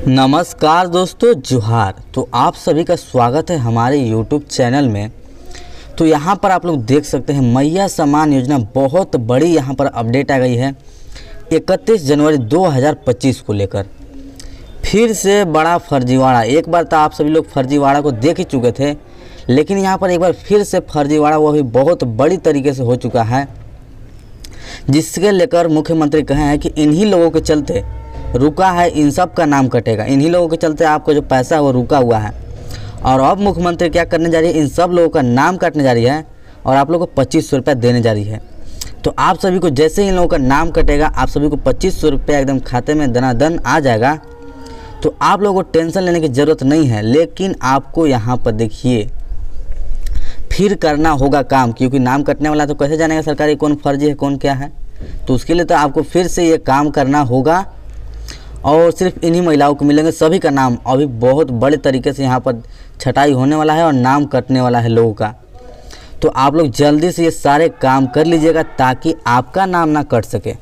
नमस्कार दोस्तों, जोहार। तो आप सभी का स्वागत है हमारे YouTube चैनल में। तो यहाँ पर आप लोग देख सकते हैं मैया सम्मान योजना बहुत बड़ी यहाँ पर अपडेट आ गई है 31 जनवरी 2025 को लेकर। फिर से बड़ा फर्जीवाड़ा। एक बार तो आप सभी लोग फर्जीवाड़ा को देख ही चुके थे, लेकिन यहाँ पर एक बार फिर से फर्जीवाड़ा वो भी बहुत बड़ी तरीके से हो चुका है, जिसके लेकर मुख्यमंत्री कहे हैं कि इन्हीं लोगों के चलते रुका है, इन सब का नाम कटेगा। इन्हीं लोगों के चलते आपका जो पैसा है वो रुका हुआ है। और अब मुख्यमंत्री क्या करने जा रही है, इन सब लोगों का नाम काटने जा रही है और आप लोगों को 2500 रुपये देने जा रही है। तो आप सभी को जैसे इन लोगों का नाम कटेगा, आप सभी को 2500 रुपये एकदम खाते में दनादन आ जाएगा। तो आप लोगों को टेंशन लेने की ज़रूरत नहीं है। लेकिन आपको यहाँ पर देखिए फिर करना होगा काम, क्योंकि नाम कटने वाला तो कैसे जानेगा सरकारी कौन फर्जी है कौन क्या है। तो उसके लिए तो आपको फिर से ये काम करना होगा और सिर्फ इन्हीं महिलाओं को मिलेंगे। सभी का नाम अभी बहुत बड़े तरीके से यहाँ पर छटाई होने वाला है और नाम कटने वाला है लोगों का। तो आप लोग जल्दी से ये सारे काम कर लीजिएगा ताकि आपका नाम ना कट सके,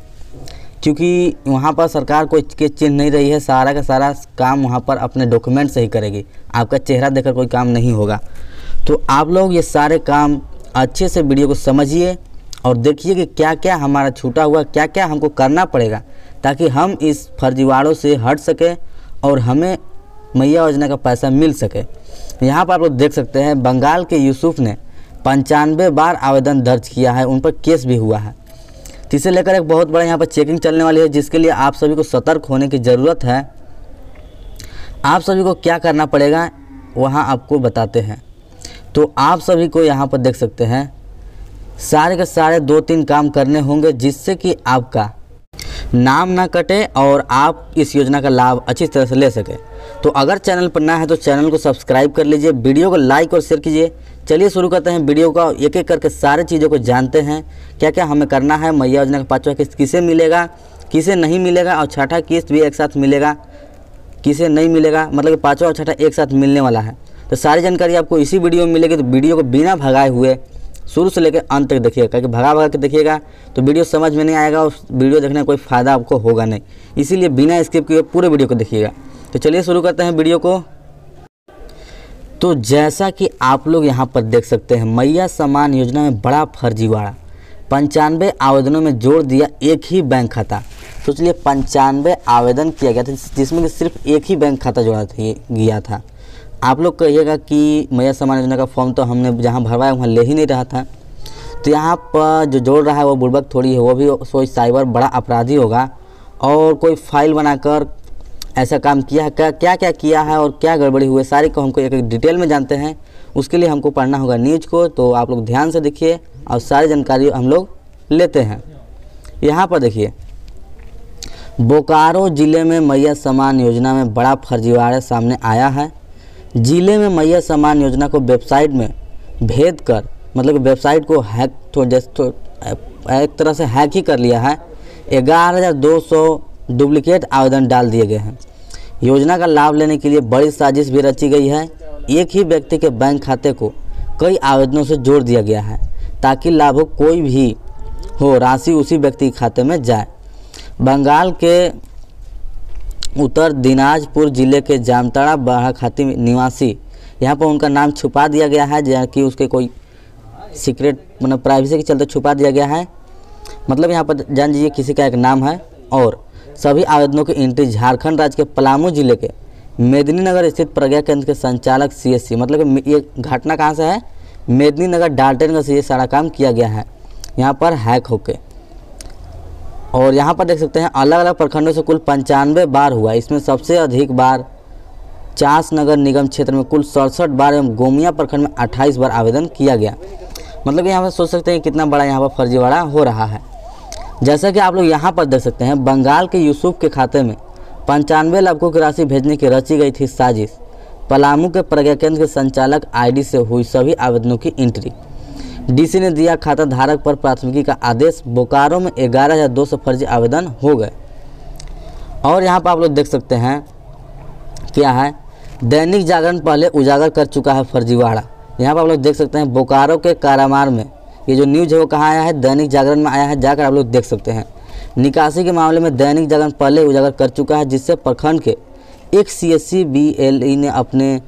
क्योंकि वहाँ पर सरकार कोई के चिन्ह नहीं रही है। सारा का सारा काम वहाँ पर अपने डॉक्यूमेंट से ही करेगी, आपका चेहरा देखकर कोई काम नहीं होगा। तो आप लोग ये सारे काम अच्छे से वीडियो को समझिए और देखिए कि क्या क्या हमारा छूटा हुआ, क्या क्या हमको करना पड़ेगा ताकि हम इस फर्जीवाड़ों से हट सके और हमें मैया योजना का पैसा मिल सके। यहाँ पर आप लोग देख सकते हैं बंगाल के यूसुफ ने 95 बार आवेदन दर्ज किया है, उन पर केस भी हुआ है। तो इसे लेकर एक बहुत बड़ा यहाँ पर चेकिंग चलने वाली है, जिसके लिए आप सभी को सतर्क होने की ज़रूरत है। आप सभी को क्या करना पड़ेगा वहाँ आपको बताते हैं। तो आप सभी को यहाँ पर देख सकते हैं सारे के सारे 2-3 काम करने होंगे, जिससे कि आपका नाम ना कटे और आप इस योजना का लाभ अच्छी तरह से ले सके। तो अगर चैनल पर नया है तो चैनल को सब्सक्राइब कर लीजिए, वीडियो को लाइक और शेयर कीजिए। चलिए शुरू करते हैं वीडियो का। एक एक करके सारे चीज़ों को जानते हैं, क्या क्या हमें करना है। मैया योजना का 5वां किस्त किसे मिलेगा, किसे नहीं मिलेगा, और 6ठा किस्त भी एक साथ मिलेगा, किसे नहीं मिलेगा, मतलब कि 5वां और 6ठा एक साथ मिलने वाला है। तो सारी जानकारी आपको इसी वीडियो में मिलेगी। तो वीडियो को बिना भगाए हुए शुरू से लेकर अंत तक देखिएगा, क्योंकि भगा के देखिएगा तो वीडियो समझ में नहीं आएगा और वीडियो देखने का कोई फ़ायदा आपको होगा नहीं। इसीलिए बिना स्किप किए पूरे वीडियो को देखिएगा। तो चलिए शुरू करते हैं वीडियो को। तो जैसा कि आप लोग यहाँ पर देख सकते हैं मैया सम्मान योजना में बड़ा फर्जीवाड़ा। 95 आवेदनों में जोड़ दिया एक ही बैंक खाता। सोच लिए 95 आवेदन किया गया था, जिसमें कि सिर्फ एक ही बैंक खाता जोड़ा गया था। आप लोग कहिएगा कि मैया सम्मान योजना का फॉर्म तो हमने जहाँ भरवाया वहाँ ले ही नहीं रहा था। तो यहाँ पर जो जोड़ रहा है वो बुड़बक थोड़ी है, वो भी सोच साइबर बड़ा अपराधी होगा और कोई फाइल बनाकर ऐसा काम किया है। क्या क्या किया है और क्या गड़बड़ी हुई, सारी को हमको एक एक डिटेल में जानते हैं। उसके लिए हमको पढ़ना होगा न्यूज़ को। तो आप लोग ध्यान से देखिए और सारी जानकारी हम लोग लेते हैं। यहाँ पर देखिए बोकारो ज़िले में मैया सम्मान योजना में बड़ा फर्जीवाड़ा सामने आया है। ज़िले में मैया सम्मान योजना को वेबसाइट में भेद कर, मतलब कि वेबसाइट को एक तरह से हैक ही कर लिया है। 11,200 डुप्लीकेट आवेदन डाल दिए गए हैं। योजना का लाभ लेने के लिए बड़ी साजिश भी रची गई है। एक ही व्यक्ति के बैंक खाते को कई आवेदनों से जोड़ दिया गया है ताकि लाभुक कोई भी हो, राशि उसी व्यक्ति के खाते में जाए। बंगाल के उत्तर दिनाजपुर ज़िले के जामताड़ा बाराखाती निवासी, यहाँ पर उनका नाम छुपा दिया गया है, जहाँ कि उसके कोई सीक्रेट मतलब प्राइवेसी के चलते छुपा दिया गया है। मतलब यहाँ पर जान लीजिए किसी का एक नाम है। और सभी आवेदनों की एंट्री झारखंड राज्य के पलामू जिले के मेदिनीनगर स्थित प्रज्ञा केंद्र के संचालक CSC, मतलब कि ये घटना कहाँ से है, मेदिनीनगर डाल्टनगंज से ये सारा काम किया गया है यहाँ पर हैक होके। और यहाँ पर देख सकते हैं अलग अलग प्रखंडों से कुल 95 बार हुआ। इसमें सबसे अधिक बार चास नगर निगम क्षेत्र में कुल 67 बार एवं गोमिया प्रखंड में 28 बार आवेदन किया गया। मतलब कि यहाँ पर सोच सकते हैं कितना बड़ा यहाँ पर फर्जीवाड़ा हो रहा है। जैसा कि आप लोग यहाँ पर देख सकते हैं बंगाल के यूसुफ के खाते में 95 लाखों की राशि भेजने की रची गई थी साजिश। पलामू के प्रज्ञा केंद्र के संचालक ID से हुई सभी आवेदनों की एंट्री। DC ने दिया खाता धारक पर प्राथमिकी का आदेश। बोकारो में 11,200 फर्जी आवेदन हो गए। और यहाँ पर आप लोग देख सकते हैं क्या है, दैनिक जागरण पहले उजागर कर चुका है फर्जीवाड़ा। यहाँ पर आप लोग देख सकते हैं बोकारो के कारामार में ये जो न्यूज़ है वो कहाँ आया है, दैनिक जागरण में आया है, जाकर आप लोग देख सकते हैं। निकासी के मामले में दैनिक जागरण पहले उजागर कर चुका है, जिससे प्रखंड के एक CSC BLE ने अपने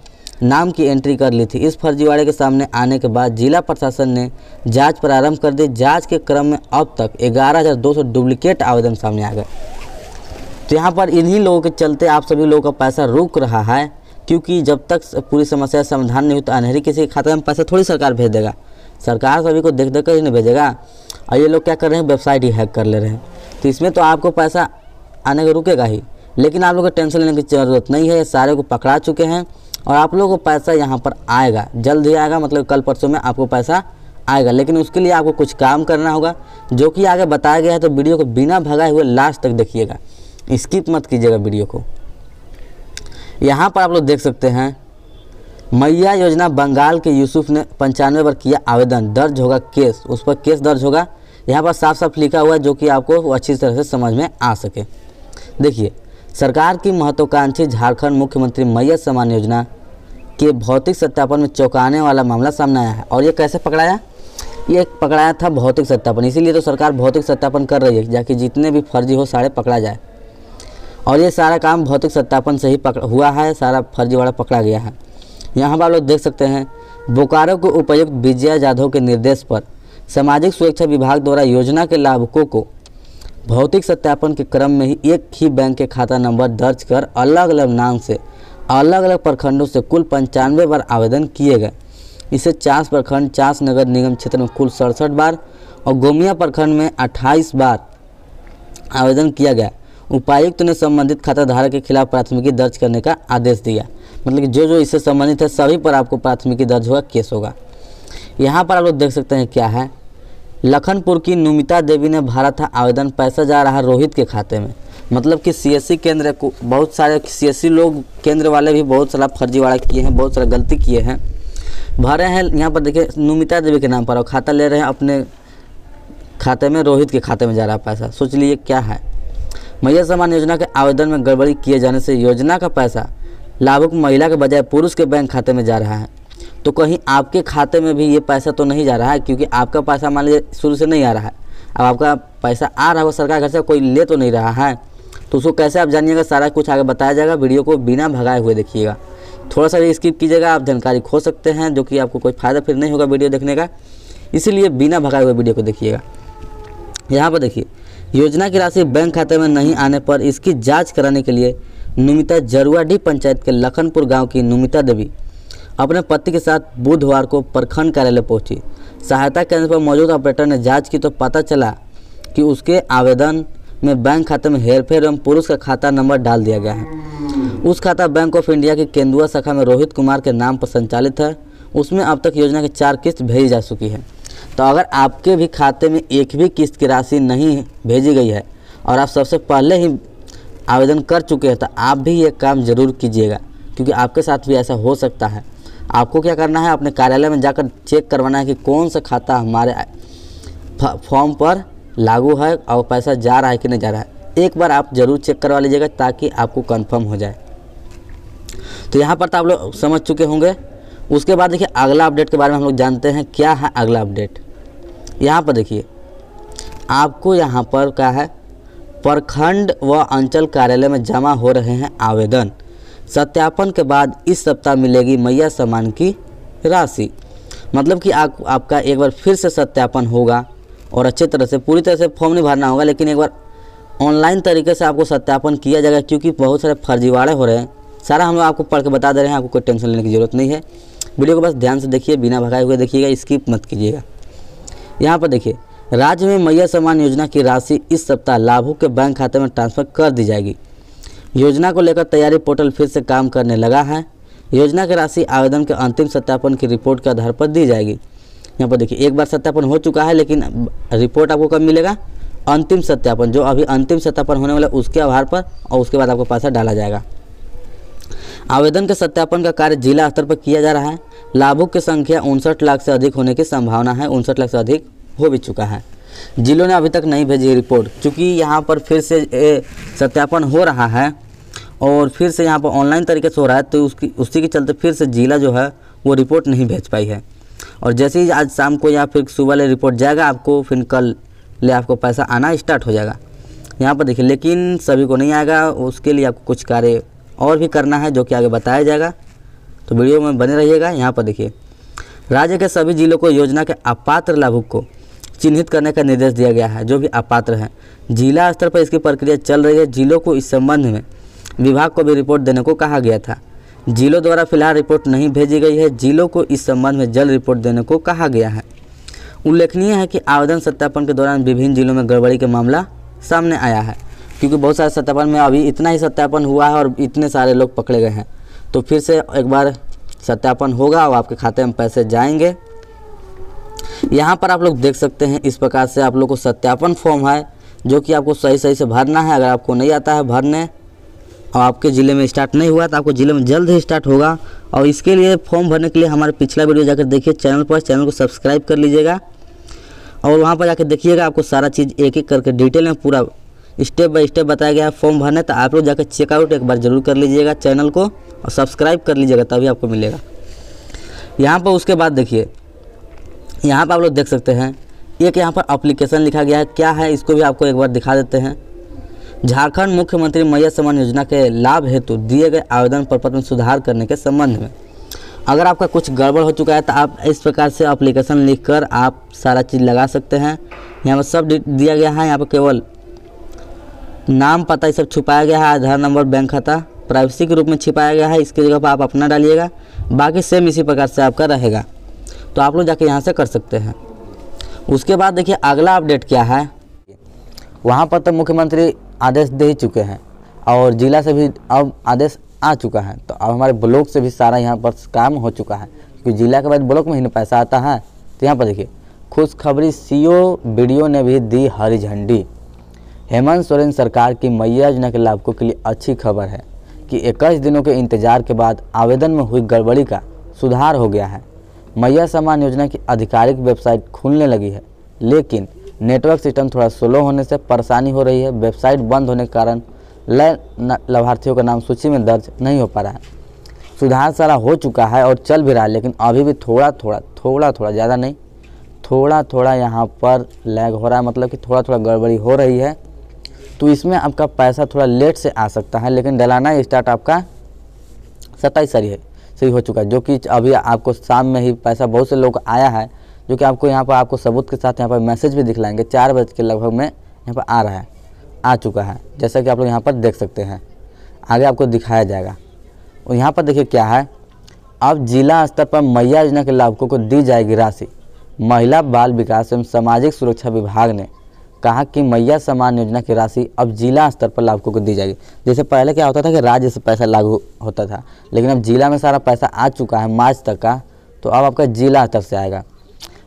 नाम की एंट्री कर ली थी। इस फर्जीवाड़े के सामने आने के बाद जिला प्रशासन ने जांच प्रारंभ कर दी। जांच के क्रम में अब तक 11,200 डुप्लीकेट आवेदन सामने आ गए। तो यहाँ पर इन्हीं लोगों के चलते आप सभी लोगों का पैसा रुक रहा है, क्योंकि जब तक पूरी समस्या समाधान नहीं होता अनहरी किसी के खाते में पैसा थोड़ी सरकार भेज देगा। सरकार सभी को देख देख कर ही नहीं भेजेगा। और ये लोग क्या कर रहे हैं, वेबसाइट ही हैक कर ले रहे हैं। तो इसमें तो आपको पैसा आने का रुकेगा ही, लेकिन आप लोगों को टेंशन लेने की ज़रूरत नहीं है। सारे को पकड़ा चुके हैं और आप लोगों को पैसा यहाँ पर आएगा, जल्द ही आएगा, मतलब कल परसों में आपको पैसा आएगा। लेकिन उसके लिए आपको कुछ काम करना होगा, जो कि आगे बताया गया है। तो वीडियो को बिना भगाए हुए लास्ट तक देखिएगा, स्किप मत कीजिएगा वीडियो को। यहाँ पर आप लोग देख सकते हैं, मैया योजना बंगाल के यूसुफ ने 95 बार किया आवेदन, दर्ज होगा केस, उस पर केस दर्ज होगा। यहाँ पर साफ साफ लिखा हुआ है, जो कि आपको अच्छी तरह से समझ में आ सके। देखिए, सरकार की महत्वाकांक्षी झारखंड मुख्यमंत्री मैया सम्मान योजना के भौतिक सत्यापन में चौंकाने वाला मामला सामने आया है। और ये कैसे पकड़ाया? ये पकड़ाया था भौतिक सत्यापन, इसीलिए तो सरकार भौतिक सत्यापन कर रही है, जाकि जितने भी फर्जी हो सारे पकड़ा जाए। और ये सारा काम भौतिक सत्यापन से ही हुआ है, सारा फर्जीवाड़ा पकड़ा गया है। यहाँ पर आप लोग देख सकते हैं, बोकारो के उपायुक्त विजया जाधव के निर्देश पर सामाजिक सुरक्षा विभाग द्वारा योजना के लाभुकों को भौतिक सत्यापन के क्रम में ही एक ही बैंक के खाता नंबर दर्ज कर अलग अलग नाम से अलग अलग प्रखंडों से कुल 95 बार आवेदन किए गए। इसे 4 प्रखंड, 4 नगर निगम क्षेत्र में कुल 67 बार और गोमिया प्रखंड में 28 बार आवेदन किया गया। उपायुक्त ने संबंधित खाता धारक के खिलाफ प्राथमिकी दर्ज करने का आदेश दिया। मतलब कि जो इससे संबंधित है सभी पर आपको प्राथमिकी दर्ज होगा, केस होगा। यहाँ पर आप लोग देख सकते हैं क्या है, लखनपुर की नुमिता देवी ने भरा था आवेदन, पैसा जा रहा रोहित के खाते में। मतलब कि CSC केंद्र को बहुत सारे CSC लोग केंद्र वाले भी बहुत सारा फर्जीवाड़ा किए हैं, बहुत सारा गलती किए हैं, भरे हैं। यहाँ पर देखिए नुमिता देवी के नाम पर और खाता ले रहे हैं अपने खाते में, रोहित के खाते में जा रहा पैसा। सोच लीजिए क्या है। मैया सम्मान योजना के आवेदन में गड़बड़ी किए जाने से योजना का पैसा लाभुक महिला के बजाय पुरुष के बैंक खाते में जा रहा है। तो कहीं आपके खाते में भी ये पैसा तो नहीं जा रहा है, क्योंकि आपका पैसा मान लीजिए शुरू से नहीं आ रहा है। अब आपका पैसा आ रहा होगा सरकार घर से, कोई ले तो नहीं रहा है, तो उसको कैसे आप जानिएगा, सारा कुछ आगे बताया जाएगा। वीडियो को बिना भगाए हुए देखिएगा, थोड़ा सा भी स्किप कीजिएगा, आप जानकारी खो सकते हैं, जो कि आपको कोई फ़ायदा फिर नहीं होगा वीडियो देखने का। इसीलिए बिना भगाए हुए वीडियो को देखिएगा। यहाँ पर देखिए, योजना की राशि बैंक खाते में नहीं आने पर इसकी जाँच कराने के लिए नुमिता जरुआडीह पंचायत के लखनपुर गाँव की नुमिता देवी अपने पति के साथ बुधवार को प्रखंड कार्यालय पहुंची। सहायता केंद्र पर मौजूद ऑपरेटर ने जांच की तो पता चला कि उसके आवेदन में बैंक खाते में हेरफेर एवं पुरुष का खाता नंबर डाल दिया गया है। उस खाता बैंक ऑफ इंडिया की केंदुआ शाखा में रोहित कुमार के नाम पर संचालित है। उसमें अब तक योजना की 4 किस्त भेजी जा चुकी है। तो अगर आपके भी खाते में एक भी किस्त की राशि नहीं भेजी गई है और आप सबसे पहले ही आवेदन कर चुके हैं, तो आप भी ये काम ज़रूर कीजिएगा, क्योंकि आपके साथ भी ऐसा हो सकता है। आपको क्या करना है, अपने कार्यालय में जाकर चेक करवाना है कि कौन सा खाता हमारे फॉर्म पर लागू है और पैसा जा रहा है कि नहीं जा रहा है। एक बार आप ज़रूर चेक करवा लीजिएगा, ताकि आपको कंफर्म हो जाए। तो यहाँ पर तो आप लोग समझ चुके होंगे। उसके बाद देखिए अगला अपडेट के बारे में हम लोग जानते हैं। क्या है अगला अपडेट? यहाँ पर देखिए, आपको यहाँ पर क्या है, प्रखंड व अंचल कार्यालय में जमा हो रहे हैं आवेदन। सत्यापन के बाद इस सप्ताह मिलेगी मैया सम्मान की राशि। मतलब कि आपका एक बार फिर से सत्यापन होगा और अच्छे तरह से पूरी तरह से फॉर्म नहीं भरना होगा, लेकिन एक बार ऑनलाइन तरीके से आपको सत्यापन किया जाएगा, क्योंकि बहुत सारे फर्जीवाड़े हो रहे हैं। सारा हम लोग आपको पढ़ के बता दे रहे हैं, आपको कोई टेंशन लेने की ज़रूरत नहीं है। वीडियो को बस ध्यान से देखिए, बिना भगाए हुए देखिएगा, स्किप मत कीजिएगा। यहाँ पर देखिए, राज्य में मैया सम्मान योजना की राशि इस सप्ताह लाभुक के बैंक खाते में ट्रांसफर कर दी जाएगी। योजना को लेकर तैयारी पोर्टल फिर से काम करने लगा है। योजना की राशि आवेदन के अंतिम सत्यापन की रिपोर्ट के आधार पर दी जाएगी। यहाँ पर देखिए, एक बार सत्यापन हो चुका है, लेकिन रिपोर्ट आपको कब मिलेगा? अंतिम सत्यापन, जो अभी अंतिम सत्यापन होने वाला है उसके आधार पर, और उसके बाद आपको पैसा डाला जाएगा। आवेदन के सत्यापन का कार्य जिला स्तर पर किया जा रहा है। लाभुक की संख्या 59 लाख से अधिक होने की संभावना है। 59 लाख से अधिक हो भी चुका है। जिलों ने अभी तक नहीं भेजी रिपोर्ट, क्योंकि यहाँ पर फिर से सत्यापन हो रहा है और फिर से यहाँ पर ऑनलाइन तरीके से हो रहा है, तो उसी के चलते फिर से जिला जो है वो रिपोर्ट नहीं भेज पाई है। और जैसे ही आज शाम को या फिर सुबह ले रिपोर्ट जाएगा आपको, फिर कल ले आपको पैसा आना स्टार्ट हो जाएगा। यहाँ पर देखिए, लेकिन सभी को नहीं आएगा, उसके लिए आपको कुछ कार्य और भी करना है जो कि आगे बताया जाएगा, तो वीडियो में बने रहिएगा। यहाँ पर देखिए, राज्य के सभी जिलों को योजना के अपात्र लाभुक को चिन्हित करने का निर्देश दिया गया है जो भी अपात्र हैं। जिला स्तर पर इसकी प्रक्रिया चल रही है। जिलों को इस संबंध में विभाग को भी रिपोर्ट देने को कहा गया था। जिलों द्वारा फिलहाल रिपोर्ट नहीं भेजी गई है। जिलों को इस संबंध में जल्द रिपोर्ट देने को कहा गया है। उल्लेखनीय है कि आवेदन सत्यापन के दौरान विभिन्न जिलों में गड़बड़ी का मामला सामने आया है, क्योंकि बहुत सारे सत्यापन में अभी इतना ही सत्यापन हुआ है और इतने सारे लोग पकड़े गए हैं। तो फिर से एक बार सत्यापन होगा और आपके खाते में पैसे जाएंगे। यहाँ पर आप लोग देख सकते हैं, इस प्रकार से आप लोग को सत्यापन फॉर्म है जो कि आपको सही से भरना है। अगर आपको नहीं आता है भरने और आपके ज़िले में स्टार्ट नहीं हुआ तो आपको ज़िले में जल्द ही स्टार्ट होगा। और इसके लिए फॉर्म भरने के लिए हमारे पिछला वीडियो जाकर देखिए चैनल पर, चैनल को सब्सक्राइब कर लीजिएगा और वहाँ पर जाकर देखिएगा। आपको सारा चीज़ एक एक करके डिटेल में पूरा स्टेप बाय स्टेप बताया गया है फॉर्म भरने। तो आप लोग जाकर चेकआउट एक बार ज़रूर कर लीजिएगा चैनल को और सब्सक्राइब कर लीजिएगा, तभी आपको मिलेगा। यहाँ पर उसके बाद देखिए, यहाँ पर आप लोग देख सकते हैं एक यहाँ पर एप्लीकेशन लिखा गया है। क्या है इसको भी आपको एक बार दिखा देते हैं। झारखंड मुख्यमंत्री मैया सम्मान योजना के लाभ हेतु दिए गए आवेदन प्रपत्र में सुधार करने के संबंध में अगर आपका कुछ गड़बड़ हो चुका है तो आप इस प्रकार से एप्लीकेशन लिखकर आप सारा चीज़ लगा सकते हैं। यहाँ पर सब दिया गया है। यहाँ पर केवल नाम पता ये सब छुपाया गया है, आधार नंबर, बैंक खाता प्राइवेसी के रूप में छिपाया गया है। इसकी जगह पर आप अपना डालिएगा, बाकी सेम इसी प्रकार से आपका रहेगा। तो आप लोग जाके यहाँ से कर सकते हैं। उसके बाद देखिए अगला अपडेट क्या है। वहाँ पर तो मुख्यमंत्री आदेश दे ही चुके हैं और जिला से भी अब आदेश आ चुका है। तो अब हमारे ब्लॉक से भी सारा यहाँ पर काम हो चुका है, क्योंकि जिला के बाद ब्लॉक में ही ना पैसा आता है। तो यहाँ पर देखिए खुशखबरी, सीओ बीडीओ ने भी दी हरी झंडी। हेमंत सोरेन सरकार की मैया योजना के लाभुकों के लिए अच्छी खबर है कि 21 दिनों के इंतजार के बाद आवेदन में हुई गड़बड़ी का सुधार हो गया है। मैया सम्मान योजना की आधिकारिक वेबसाइट खुलने लगी है, लेकिन नेटवर्क सिस्टम थोड़ा स्लो होने से परेशानी हो रही है। वेबसाइट बंद होने के कारण लाभार्थियों का नाम सूची में दर्ज नहीं हो पा रहा है। सुधार सारा हो चुका है और चल भी रहा है, लेकिन अभी भी थोड़ा थोड़ा ज़्यादा नहीं, थोड़ा यहाँ पर लैग हो रहा है, मतलब कि थोड़ा गड़बड़ी हो रही है। तो इसमें आपका पैसा थोड़ा लेट से आ सकता है, लेकिन डलाना स्टार्ट आपका 27 सही हो चुका है, जो कि अभी आपको शाम में ही पैसा बहुत से लोग आया है, जो कि आपको यहाँ पर आपको सबूत के साथ यहाँ पर मैसेज भी दिखलाएंगे। 4 बजे के लगभग में यहाँ पर आ रहा है, आ चुका है, जैसा कि आप लोग यहाँ पर देख सकते हैं। आगे आपको दिखाया जाएगा। और यहाँ पर देखिए क्या है, अब जिला स्तर पर मैया योजना के लाभुकों को दी जाएगी राशि। महिला बाल विकास एवं सामाजिक सुरक्षा विभाग ने कहा कि मैया सम्मान योजना की राशि अब जिला स्तर पर लाभुकों को दी जाएगी। जैसे पहले क्या होता था कि राज्य से पैसा लागू होता था, लेकिन अब जिला में सारा पैसा आ चुका है मार्च तक का, तो अब आपका जिला स्तर से आएगा।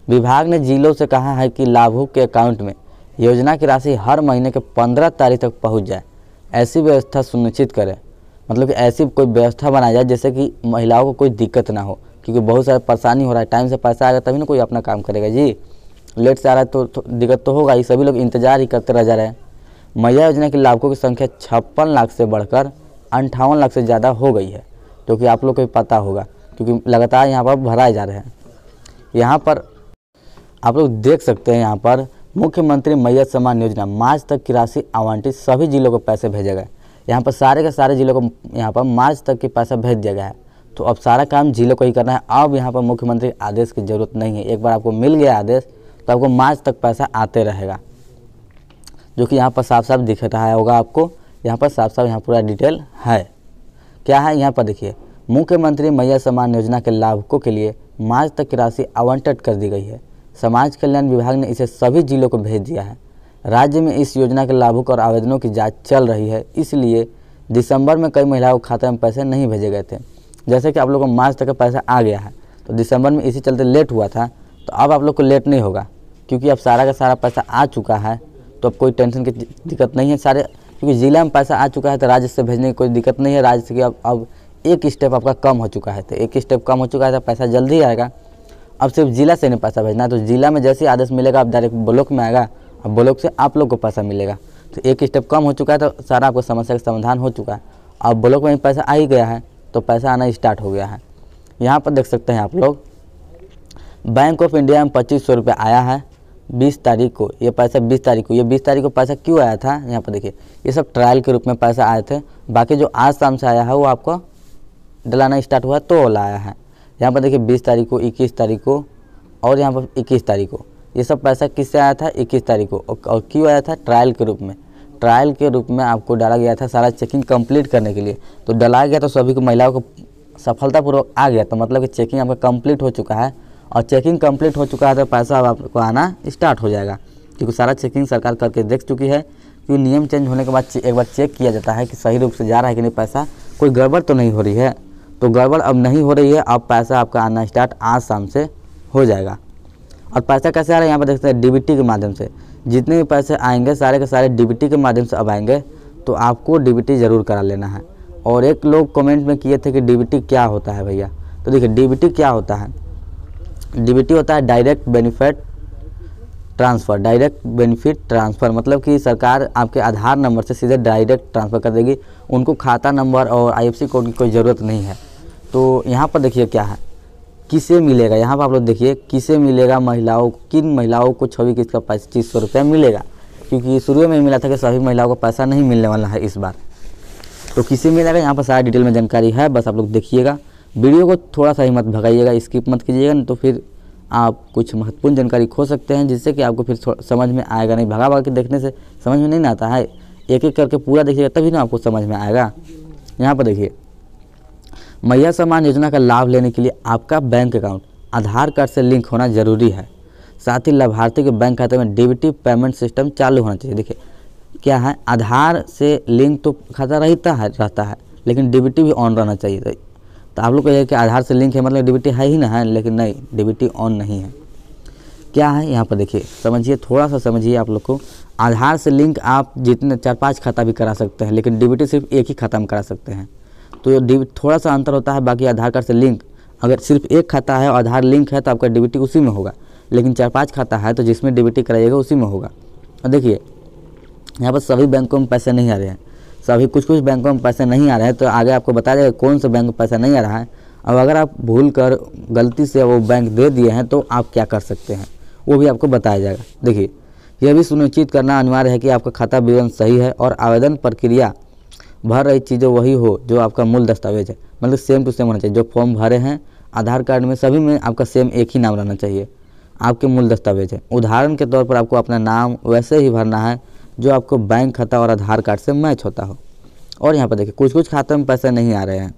विभाग ने जिलों से कहा है कि लाभुक के अकाउंट में योजना की राशि हर महीने के 15 तारीख तक पहुंच जाए। ऐसी व्यवस्था सुनिश्चित करें, मतलब कि ऐसी कोई व्यवस्था बनाई जाए जिससे कि महिलाओं को कोई दिक्कत ना हो, क्योंकि बहुत सारा परेशानी हो रहा है। टाइम से पैसा आएगा तभी ना कोई अपना काम करेगा जी। लेट से आ रहा है तो दिक्कत तो होगा ही, सभी लोग इंतजार ही करते रह जा रहे हैं। मैया योजना के लाभुकों की संख्या 56 लाख से बढ़कर 58 लाख से ज़्यादा हो गई है, जो कि आप लोग को पता होगा, क्योंकि लगातार यहाँ पर भराए जा रहे हैं। यहाँ पर आप लोग देख सकते हैं, यहाँ पर मुख्यमंत्री मैया सम्मान योजना मार्च तक की राशि आवंटित सभी जिलों को पैसे भेजे गए। यहाँ पर सारे के सारे जिलों को यहाँ पर मार्च तक के पैसा भेज दिया गया है। तो अब सारा काम जिलों को ही करना है। अब यहाँ पर मुख्यमंत्री आदेश की ज़रूरत नहीं है। एक बार आपको मिल गया आदेश तो आपको मार्च तक पैसा आते रहेगा, जो कि यहाँ पर साफ साफ दिख रहा होगा आपको। यहाँ पर साफ साफ यहाँ पूरा डिटेल है। क्या है यहाँ पर देखिए, मुख्यमंत्री मैया सम्मान योजना के लाभुकों के लिए मार्च तक की राशि आवंटित कर दी गई है। समाज कल्याण विभाग ने इसे सभी जिलों को भेज दिया है। राज्य में इस योजना के लाभुक और आवेदनों की जांच चल रही है, इसलिए दिसंबर में कई महिलाओं के खाते में पैसे नहीं भेजे गए थे। जैसे कि आप लोगों को मार्च तक का पैसा आ गया है, तो दिसंबर में इसी चलते लेट हुआ था। तो अब आप लोग को लेट नहीं होगा, क्योंकि अब सारा का सारा पैसा आ चुका है। तो अब कोई टेंशन की दिक्कत नहीं है सारे, क्योंकि जिला में पैसा आ चुका है तो राज्य से भेजने की कोई दिक्कत नहीं है। राज्य से अब एक स्टेप आपका कम हो चुका है, तो एक स्टेप कम हो चुका है तो पैसा जल्दी आएगा। अब सिर्फ जिला से नहीं पैसा भेजना है, तो जिला में जैसे आदेश मिलेगा आप डायरेक्ट ब्लॉक में आएगा और ब्लॉक से आप लोग को पैसा मिलेगा। तो एक स्टेप कम हो चुका है, तो सारा आपको समस्या का समाधान हो चुका है। अब ब्लॉक में पैसा आ ही गया है तो पैसा आना स्टार्ट हो गया है। यहाँ पर देख सकते हैं आप लोग, बैंक ऑफ इंडिया में 2500 रुपये आया है, 20 तारीख को, ये पैसा 20 तारीख को, ये 20 तारीख को पैसा क्यों आया था यहाँ पर देखिए, ये सब ट्रायल के रूप में पैसा आए थे। बाकी जो आज शाम से आया है वो आपको डलाना स्टार्ट हुआ तो वाला आया है। यहाँ पर देखिए 20 तारीख को, 21 तारीख को और यहाँ पर 21 तारीख को, ये सब पैसा किससे आया था? 21 तारीख को। और क्यों आया था? ट्रायल के रूप में। ट्रायल के रूप में आपको डाला गया था सारा चेकिंग कंप्लीट करने के लिए। तो डला गया तो सभी को, महिलाओं को सफलतापूर्वक आ गया, तो मतलब कि चेकिंग आपका कंप्लीट हो चुका है। और चेकिंग कंप्लीट हो चुका है तो पैसा अब आपको आना स्टार्ट हो जाएगा, क्योंकि सारा चेकिंग सरकार करके देख चुकी है। क्योंकि नियम चेंज होने के बाद एक बार चेक किया जाता है कि सही रूप से जा रहा है कि नहीं, पैसा कोई गड़बड़ तो नहीं हो रही है। तो गड़बड़ अब नहीं हो रही है, अब पैसा आपका आना स्टार्ट आज शाम से हो जाएगा। और पैसा कैसे आ रहा है यहाँ पर देखते हैं, डीबीटी के माध्यम से। जितने भी पैसे आएंगे सारे के सारे डीबीटी के माध्यम से अब आएंगे, तो आपको डीबीटी ज़रूर करा लेना है। और एक लोग कमेंट में किए थे कि डीबीटी क्या होता है भैया, तो देखिए डीबीटी क्या होता है। डीबीटी होता है direct benefit transfer. Direct benefit transfer मतलब कि सरकार आपके आधार नंबर से सीधे डायरेक्ट ट्रांसफ़र कर देगी, उनको खाता नंबर और IFSC कोड की कोई ज़रूरत नहीं है। तो यहाँ पर देखिए क्या है, किसे मिलेगा, यहाँ पर आप लोग देखिए किसे मिलेगा, महिलाओं, किन महिलाओं को 6वीं किस्त का 2500 रुपया मिलेगा। क्योंकि शुरू में मिला था कि सभी महिलाओं को पैसा नहीं मिलने वाला है इस बार। तो किसे मिलेगा यहाँ पर सारा डिटेल में जानकारी है, बस आप लोग देखिएगा। वीडियो को थोड़ा सा ही मत भगाइएगा, स्किप मत कीजिएगा, नहीं तो फिर आप कुछ महत्वपूर्ण जानकारी खो सकते हैं, जिससे कि आपको फिर समझ में आएगा नहीं। भगा भगा के देखने से समझ में नहीं आता है, एक एक करके पूरा देखिएगा तभी ना आपको समझ में आएगा। यहाँ पर देखिए, मैया सम्मान योजना का लाभ लेने के लिए आपका बैंक अकाउंट आधार कार्ड से लिंक होना जरूरी है। साथ ही लाभार्थी के बैंक खाते में डीबीटी पेमेंट सिस्टम चालू होना चाहिए। देखिए क्या है, आधार से लिंक तो खाता रहता है, लेकिन डीबीटी भी ऑन रहना चाहिए। तो आप लोग कहिए कि आधार से लिंक है मतलब डीबीटी है ही ना है, लेकिन नहीं, डीबीटी ऑन नहीं है। क्या है यहाँ पर देखिए, समझिए, थोड़ा सा समझिए आप लोग को। आधार से लिंक आप जितने 4-5 खाता भी करा सकते हैं, लेकिन डीबीटी सिर्फ एक ही खाता में करा सकते हैं। तो थोड़ा सा अंतर होता है। बाकी आधार कार्ड से लिंक अगर सिर्फ एक खाता है और आधार लिंक है तो आपका डीबीटी उसी में होगा, लेकिन 4-5 खाता है तो जिसमें डीबीटी कराइएगा उसी में होगा। और देखिए यहाँ पर सभी बैंकों में पैसे नहीं आ रहे हैं, सभी कुछ बैंकों में पैसे नहीं आ रहे हैं, तो आगे आपको बता देगा कौन से बैंक में पैसा नहीं आ रहा है। अब अगर आप भूल कर गलती से वो बैंक दे दिए हैं तो आप क्या कर सकते हैं, वो भी आपको बताया जाएगा। देखिए, यह भी सुनिश्चित करना अनिवार्य है कि आपका खाता विवरण सही है और आवेदन प्रक्रिया भर रही चीज़ें वही हो जो आपका मूल दस्तावेज है, मतलब सेम टू सेम होना चाहिए। जो फॉर्म भरे हैं आधार कार्ड में सभी में आपका सेम एक ही नाम रहना चाहिए, आपके मूल दस्तावेज है। उदाहरण के तौर पर आपको अपना नाम वैसे ही भरना है जो आपको बैंक खाता और आधार कार्ड से मैच होता हो। और यहाँ पर देखिए कुछ खाते में पैसे नहीं आ रहे हैं।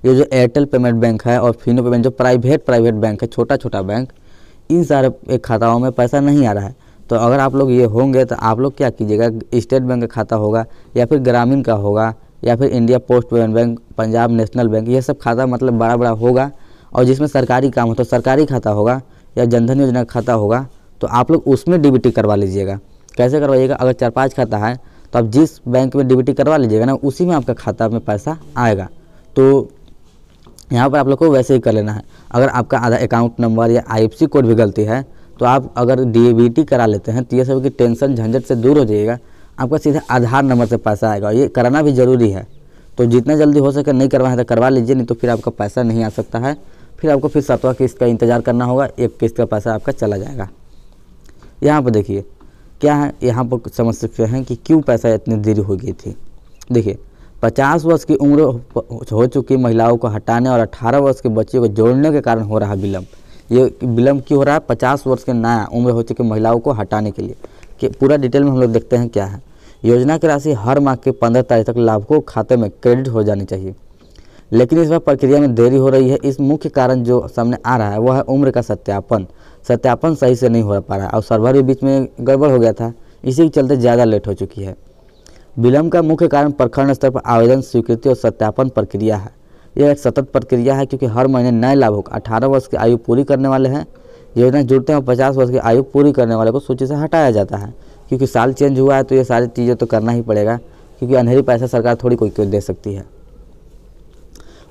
ये जो एयरटेल पेमेंट बैंक है और फिनो पेमेंट, जो प्राइवेट बैंक है, छोटा बैंक, इन सारे खाताओं में पैसा नहीं आ रहा है। तो अगर आप लोग ये होंगे तो आप लोग क्या कीजिएगा, स्टेट बैंक का खाता होगा या फिर ग्रामीण का होगा या फिर India post payment bank, Punjab national bank, ये सब खाता मतलब बड़ा होगा और जिसमें सरकारी काम हो तो सरकारी खाता होगा या जनधन योजना का खाता होगा, तो आप लोग उसमें डीबीटी करवा लीजिएगा। कैसे करवाइएगा, अगर 4-5 खाता है तो आप जिस बैंक में डीबीटी करवा लीजिएगा ना, उसी में आपका खाता में पैसा आएगा। तो यहाँ पर आप लोग को वैसे ही कर लेना है। अगर आपका आधार अकाउंट नंबर या IFSC कोड भी गलती है तो आप अगर डीबीटी करा लेते हैं तो ये सब की टेंशन झंझट से दूर हो जाइएगा, आपका सीधे आधार नंबर से पैसा आएगा। ये कराना भी ज़रूरी है, तो जितना जल्दी हो सके नहीं करवाएं तो करवा लीजिए, नहीं तो फिर आपका पैसा नहीं आ सकता है। फिर आपको फिर 7वां किस्त का इंतज़ार करना होगा, एक किस्त का पैसा आपका चला जाएगा। यहाँ पर देखिए क्या है, यहाँ पर समझ सकते हैं कि क्यों पैसा इतनी देरी हो गई थी। देखिए 50 वर्ष की उम्र हो चुकी महिलाओं को हटाने और 18 वर्ष के बच्चों को जोड़ने के कारण हो रहा विलम्ब। ये विलम्ब क्यों हो रहा है, 50 वर्ष के नया उम्र हो चुकी महिलाओं को हटाने के लिए। कि पूरा डिटेल में हम लोग देखते हैं क्या है। योजना की राशि हर माह के 15 तारीख तक लाभुकों खाते में क्रेडिट हो जानी चाहिए, लेकिन इस बार प्रक्रिया में देरी हो रही है। इस मुख्य कारण जो सामने आ रहा है वो है उम्र का सत्यापन सही से नहीं हो पा रहा है और सर्वर भी बीच में गड़बड़ हो गया था, इसी के चलते ज़्यादा लेट हो चुकी है। विलम्ब का मुख्य कारण प्रखंड स्तर पर आवेदन स्वीकृति और सत्यापन प्रक्रिया है। यह एक सतत प्रक्रिया है क्योंकि हर महीने नए लाभुक 18 वर्ष की आयु पूरी करने वाले हैं योजना जुड़ते हैं और 50 वर्ष की आयु पूरी करने वाले को सूची से हटाया जाता है। क्योंकि साल चेंज हुआ है तो ये सारी चीज़ें तो करना ही पड़ेगा, क्योंकि अंधेरी पैसा सरकार थोड़ी कोई दे सकती है।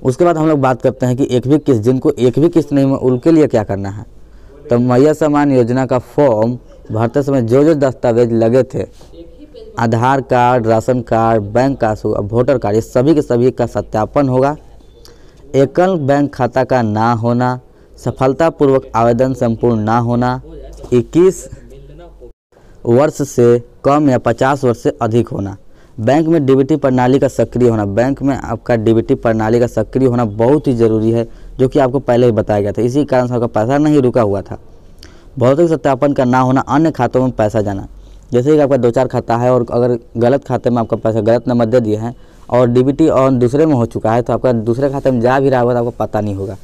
उसके बाद हम लोग बात करते हैं कि एक भी किस्त, जिनको एक भी किस्त नहीं, उनके लिए क्या करना है। तो मैया सम्मान योजना का फॉर्म भरते समय जो दस्तावेज लगे थे, Aadhaar card, ration card, bank passbook, voter card, ये सभी के सभी का सत्यापन होगा। एकल बैंक खाता का ना होना, सफलतापूर्वक आवेदन संपूर्ण ना होना, 21 वर्ष से कम या 50 वर्ष से अधिक होना। बैंक में डीबीटी प्रणाली का सक्रिय होना। बैंक में आपका डीबीटी प्रणाली का सक्रिय होना बहुत ही ज़रूरी है, जो कि आपको पहले ही बताया गया था। इसी कारण से आपका पैसा नहीं रुका हुआ था। भौतिक सत्यापन का ना होना, अन्य खातों में पैसा जाना। जैसे कि आपका 2-4 खाता है और अगर गलत खाते में आपका पैसा गलत नंबर दे दिए हैं और डीबीटी और दूसरे में हो चुका है, तो आपका दूसरे खाते में जा भी रहा होगा तो आपको पता नहीं होगा।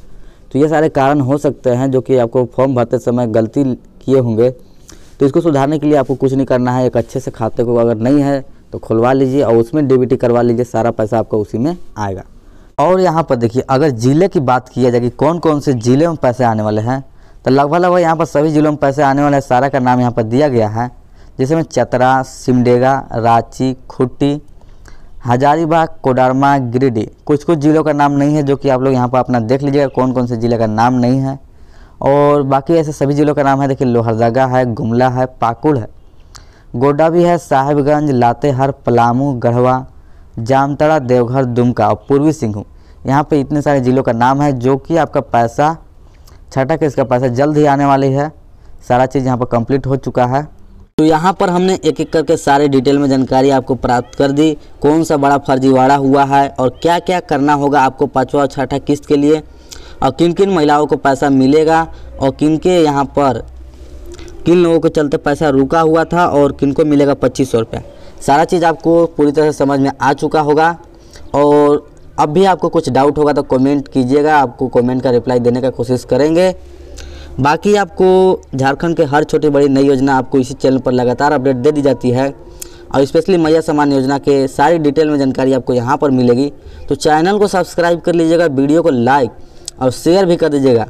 तो ये सारे कारण हो सकते हैं जो कि आपको फॉर्म भरते समय गलती किए होंगे। तो इसको सुधारने के लिए आपको कुछ नहीं करना है। एक अच्छे से खाते को अगर नहीं है तो खुलवा लीजिए और उसमें डीबीटी करवा लीजिए, सारा पैसा आपका उसी में आएगा। और यहाँ पर देखिए, अगर ज़िले की बात किया जाए कि कौन कौन से ज़िले में पैसे आने वाले हैं, तो लगभग यहाँ पर सभी ज़िलों में पैसे आने वाले हैं। सारा का नाम यहाँ पर दिया गया है, जिसमें चतरा, सिमडेगा, रांची, खूंटी, हजारीबाग, कोडरमा, गिरिडीह। कुछ ज़िलों का नाम नहीं है, जो कि आप लोग यहाँ पर अपना देख लीजिएगा कौन कौन से ज़िले का नाम नहीं है। और बाकी ऐसे सभी ज़िलों का नाम है। देखिए, लोहरदगा है, गुमला है, पाकुड़ है, गोड्डा भी है, साहिबगंज, लातेहार, पलामू, गढ़वा, जामताड़ा, देवघर, दुमका और पूर्वी सिंहभूम। यहाँ पे इतने सारे ज़िलों का नाम है, जो कि आपका पैसा छठा के इसका पैसा जल्द ही आने वाली है। सारा चीज़ यहाँ पर कंप्लीट हो चुका है। तो यहाँ पर हमने एक एक करके सारे डिटेल में जानकारी आपको प्राप्त कर दी, कौन सा बड़ा फर्जीवाड़ा हुआ है और क्या क्या करना होगा आपको 5वां और 6ठा किस्त के लिए, और किन किन महिलाओं को पैसा मिलेगा और किन के यहाँ पर किन लोगों के चलते पैसा रुका हुआ था और किन को मिलेगा 2500 रुपये। सारा चीज़ आपको पूरी तरह से समझ में आ चुका होगा। और अब भी आपको कुछ डाउट होगा तो कमेंट कीजिएगा, आपको कमेंट का रिप्लाई देने का कोशिश करेंगे। बाकी आपको झारखंड के हर छोटी बड़ी नई योजना आपको इसी चैनल पर लगातार अपडेट दे दी जाती है, और स्पेशली मैया सम्मान योजना के सारी डिटेल में जानकारी आपको यहाँ पर मिलेगी। तो चैनल को सब्सक्राइब कर लीजिएगा, वीडियो को लाइक और शेयर भी कर दीजिएगा।